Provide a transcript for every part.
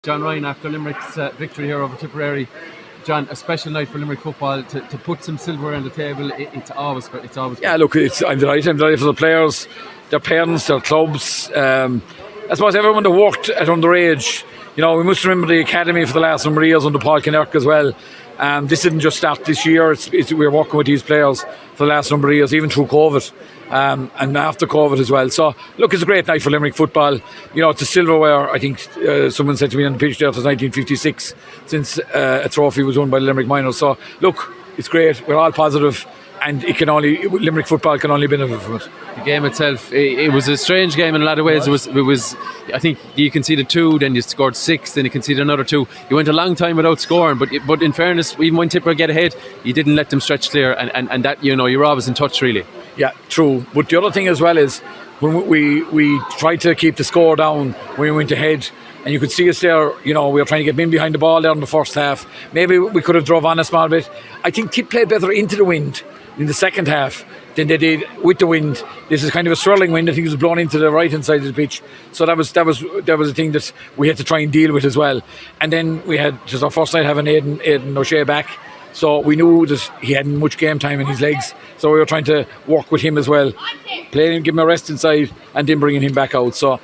John Ryan, after Limerick's victory here over Tipperary, John, a special night for Limerick football to put some silver on the table. It's always yeah. Look, I'm delighted for the players, their parents, their clubs. I suppose everyone that worked at underage. You know, we must remember the academy for the last number of years under Paul Kinnerk as well. This didn't just start this year. We're working with these players for the last number of years, even through COVID. And after COVID as well. So, look, it's a great night for Limerick football. You know, it's a silverware. I think someone said to me on the pitch there, it was 1956 since a trophy was won by the Limerick Miners. So, look, it's great. We're all positive, and Limerick football can only benefit from it. The game itself, it was a strange game in a lot of ways. It was. I think you conceded 2, then you scored 6, then you conceded another 2. You went a long time without scoring, but in fairness, even when Tipperary get ahead, you didn't let them stretch clear, and that, you know, you're always in touch, really. Yeah, true. But the other thing as well is when we tried to keep the score down when we went ahead, and you could see us there, you know, we were trying to get in behind the ball there in the first half. Maybe we could have drove on a small bit. I think Tip played better into the wind in the second half than they did with the wind. This is kind of a swirling wind. I think it was blown into the right hand side of the pitch. So that was a thing that we had to try and deal with as well. And then we had just our first night having Aidan O'Shea back. So we knew that he hadn't much game time in his legs. So we were trying to work with him as well. Play him, give him a rest inside, and then bringing him back out. So,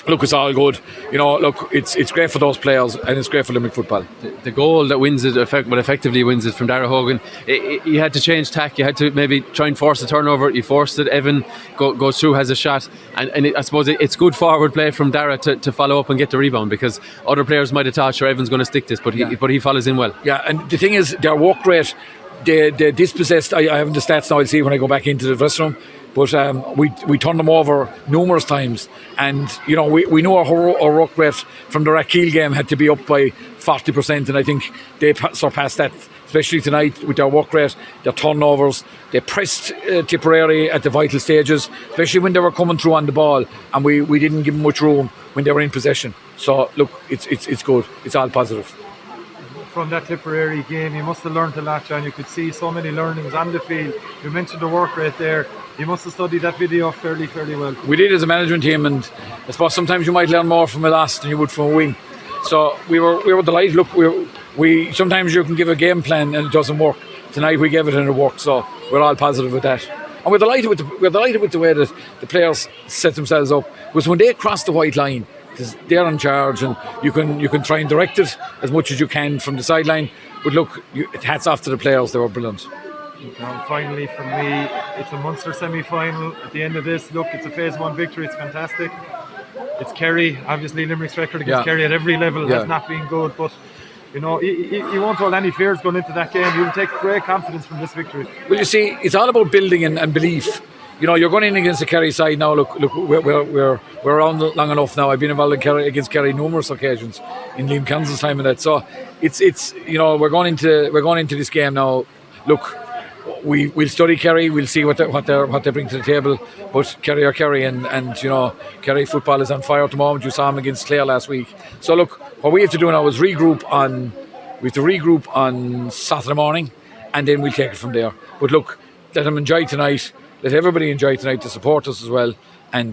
look, it's all good. You know, look, it's great for those players, and it's great for Limerick football. The goal that wins it, effectively wins it from Dara Hogan, you had to change tack. You had to maybe try and force a turnover. You forced it. Evan goes through, has a shot, and I suppose it's good forward play from Dara to follow up and get the rebound, because other players might have thought, sure, Evan's going to stick this, but he follows in well. Yeah, and the thing is, their work rate, they dispossessed. I haven't the stats now. I'll see when I go back into the dressing room. But we turned them over numerous times, and you know we knew our ruck rate from the Rathkeale game had to be up by 40%, and I think they surpassed that, especially tonight with their work rate, their turnovers. They pressed Tipperary at the vital stages, especially when they were coming through on the ball, and we didn't give them much room when they were in possession. So look, it's good. It's all positive. From that Tipperary game, you must have learned a lot, John. You could see so many learnings on the field. You mentioned the work rate there. You must have studied that video fairly well. We did as a management team, and I suppose sometimes you might learn more from a loss than you would from a win. So we were delighted. Look, we sometimes you can give a game plan and it doesn't work. Tonight we gave it and it worked, so we're all positive with that. And we're delighted with the way that the players set themselves up. Was when they crossed the white line, because they're in charge, and you can try and direct it as much as you can from the sideline. But look, hats off to the players; they were brilliant. Now, finally, for me, it's a Munster semi-final. At the end of this, look, it's a Phase One victory. It's fantastic. It's Kerry, obviously Limerick's record against Kerry at every level has not been good, but you know, you won't hold any fears going into that game. You'll take great confidence from this victory. Well, you see, it's all about building and belief. You know, you're going in against the Kerry side now. Look, we're around long enough now. I've been involved against Kerry numerous occasions in Liam Kansas time and that. So it's you know, we're going into this game now. Look, we'll study Kerry. We'll see what they bring to the table. But Kerry are Kerry, and you know, Kerry football is on fire at the moment. You saw them against Clare last week. So look, what we have to do now is regroup on Saturday morning, and then we'll take it from there. But look, let them enjoy tonight. Let everybody enjoy tonight to support us as well. And